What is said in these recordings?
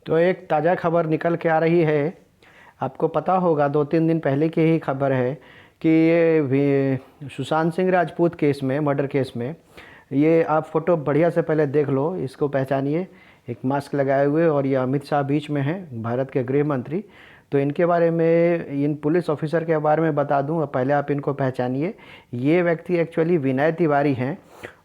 तो एक ताज़ा खबर निकल के आ रही है। आपको पता होगा 2-3 दिन पहले की ही खबर है कि सुशांत सिंह राजपूत केस में, मर्डर केस में, ये आप फ़ोटो बढ़िया से पहले देख लो, इसको पहचानिए। एक मास्क लगाए हुए, और ये अमित शाह बीच में हैं, भारत के गृह मंत्री। तो इनके बारे में, इन पुलिस ऑफिसर के बारे में बता दूं, पहले आप इनको पहचानिए। ये व्यक्ति एक्चुअली विनय तिवारी हैं।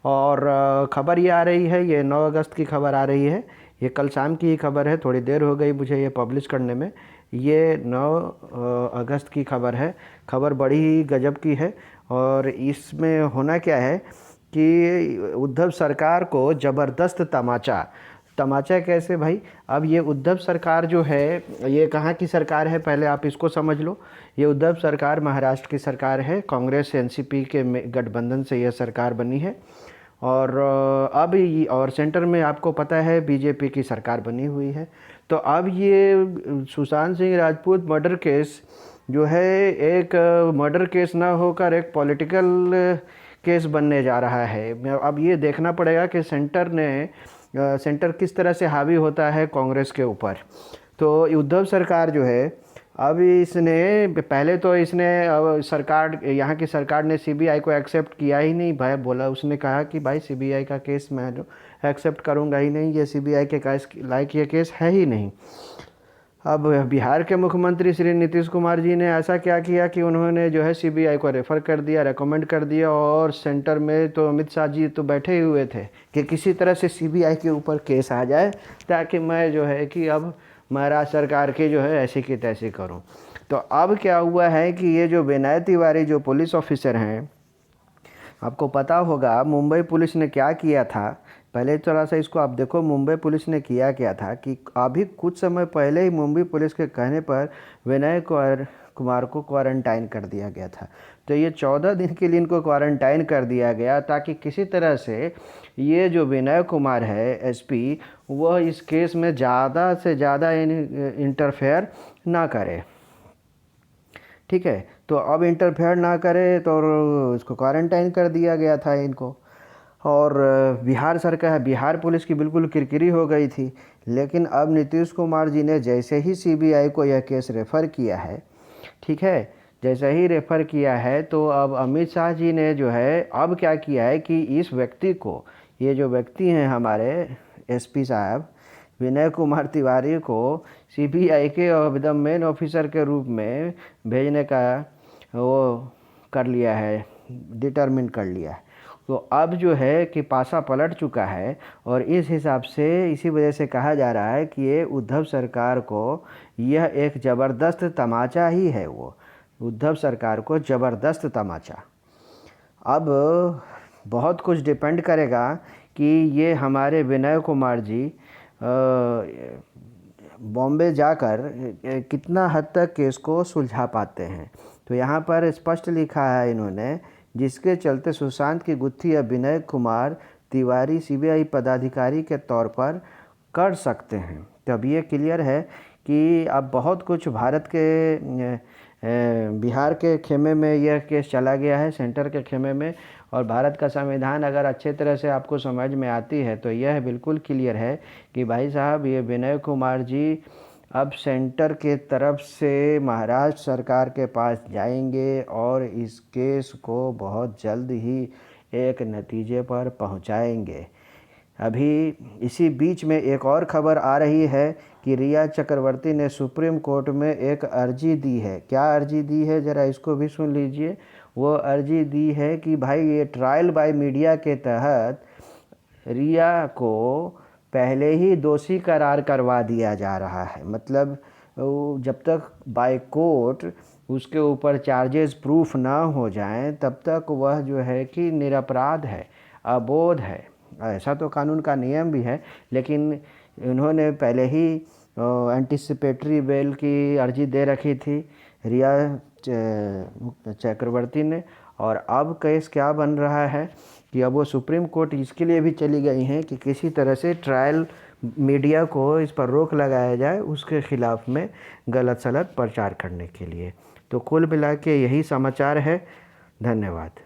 और खबर ये आ रही है, ये 9 अगस्त की खबर आ रही है। ये कल शाम की ही खबर है, थोड़ी देर हो गई मुझे ये पब्लिश करने में। ये 9 अगस्त की खबर है। खबर बड़ी ही गजब की है। और इसमें होना क्या है कि उद्धव सरकार को ज़बरदस्त तमाचा। तमाचा कैसे भाई? अब ये उद्धव सरकार जो है, ये कहाँ की सरकार है, पहले आप इसको समझ लो। ये उद्धव सरकार महाराष्ट्र की सरकार है। कांग्रेस एनसीपी के गठबंधन से यह सरकार बनी है। और अब और सेंटर में आपको पता है बीजेपी की सरकार बनी हुई है। तो अब ये सुशांत सिंह राजपूत मर्डर केस जो है, एक मर्डर केस ना होकर एक पॉलिटिकल केस बनने जा रहा है। अब ये देखना पड़ेगा कि सेंटर किस तरह से हावी होता है कांग्रेस के ऊपर। तो उद्धव सरकार जो है, अब इसने पहले तो इसने सरकार, यहाँ की सरकार ने सीबीआई को एक्सेप्ट किया ही नहीं भाई। बोला, उसने कहा कि भाई सीबीआई का केस मैं जो एक्सेप्ट करूँगा ही नहीं, ये सीबीआई के केस लायक ये केस है ही नहीं। अब बिहार के मुख्यमंत्री श्री नीतीश कुमार जी ने ऐसा क्या किया कि उन्होंने जो है सीबीआई को रेफ़र कर दिया, रेकमेंड कर दिया। और सेंटर में तो अमित शाह जी तो बैठे ही हुए थे कि किसी तरह से सीबीआई के ऊपर केस आ जाए, ताकि मैं जो है कि अब महाराष्ट्र सरकार की जो है ऐसी की तैसी करूं। तो अब क्या हुआ है कि ये जो विनय तिवारी जो पुलिस ऑफिसर हैं, आपको पता होगा मुंबई पुलिस ने क्या किया था। पहले थोड़ा सा इसको आप देखो, मुंबई पुलिस ने किया क्या था कि अभी कुछ समय पहले ही मुंबई पुलिस के कहने पर विनय कुमार को क्वारंटाइन कर दिया गया था। तो ये 14 दिन के लिए इनको क्वारंटाइन कर दिया गया, ताकि किसी तरह से ये जो विनय कुमार है एसपी, वह इस केस में ज़्यादा से ज़्यादा इंटरफेयर ना करे। ठीक है, तो अब इंटरफेयर ना करे तो इसको क्वारंटाइन कर दिया गया था इनको। और बिहार पुलिस की बिल्कुल किरकिरी हो गई थी। लेकिन अब नीतीश कुमार जी ने जैसे ही सीबीआई को यह केस रेफ़र किया है, ठीक है, जैसे ही रेफ़र किया है, तो अब अमित शाह जी ने जो है अब क्या किया है कि इस व्यक्ति को, ये जो व्यक्ति हैं हमारे एसपी साहब विनय कुमार तिवारी को, सीबीआई के एकदम मेन ऑफिसर के रूप में भेजने का वो कर लिया है, डिटरमिन कर लिया है। तो अब जो है कि पासा पलट चुका है। और इस हिसाब से, इसी वजह से कहा जा रहा है कि ये उद्धव सरकार को यह एक ज़बरदस्त तमाचा ही है। वो उद्धव सरकार को ज़बरदस्त तमाचा। अब बहुत कुछ डिपेंड करेगा कि ये हमारे विनय कुमार जी बॉम्बे जाकर कितना हद तक केस को सुलझा पाते हैं। तो यहाँ पर स्पष्ट लिखा है इन्होंने, जिसके चलते सुशांत की गुत्थी अब विनय कुमार तिवारी सीबीआई पदाधिकारी के तौर पर कर सकते हैं। तब ये क्लियर है कि अब बहुत कुछ भारत के बिहार के खेमे में यह केस चला गया है, सेंटर के खेमे में। और भारत का संविधान अगर अच्छे तरह से आपको समझ में आती है, तो यह बिल्कुल क्लियर है कि भाई साहब, ये विनय कुमार जी अब सेंटर के तरफ से महाराष्ट्र सरकार के पास जाएंगे और इस केस को बहुत जल्द ही एक नतीजे पर पहुंचाएंगे। अभी इसी बीच में एक और खबर आ रही है कि रिया चक्रवर्ती ने सुप्रीम कोर्ट में एक अर्जी दी है। क्या अर्जी दी है, ज़रा इसको भी सुन लीजिए। वो अर्जी दी है कि भाई, ये ट्रायल बाय मीडिया के तहत रिया को पहले ही दोषी करार करवा दिया जा रहा है। मतलब जब तक बाय कोर्ट उसके ऊपर चार्जेस प्रूफ ना हो जाएं, तब तक वह जो है कि निरपराध है, अबोध है। ऐसा तो कानून का नियम भी है, लेकिन इन्होंने पहले ही एंटिसिपेटरी बेल की अर्जी दे रखी थी रिया चक्रवर्ती ने। और अब केस क्या बन रहा है कि अब वो सुप्रीम कोर्ट इसके लिए भी चली गई हैं कि किसी तरह से ट्रायल मीडिया को इस पर रोक लगाया जाए, उसके ख़िलाफ़ में गलत सलत प्रचार करने के लिए। तो कुल मिला के यही समाचार है। धन्यवाद।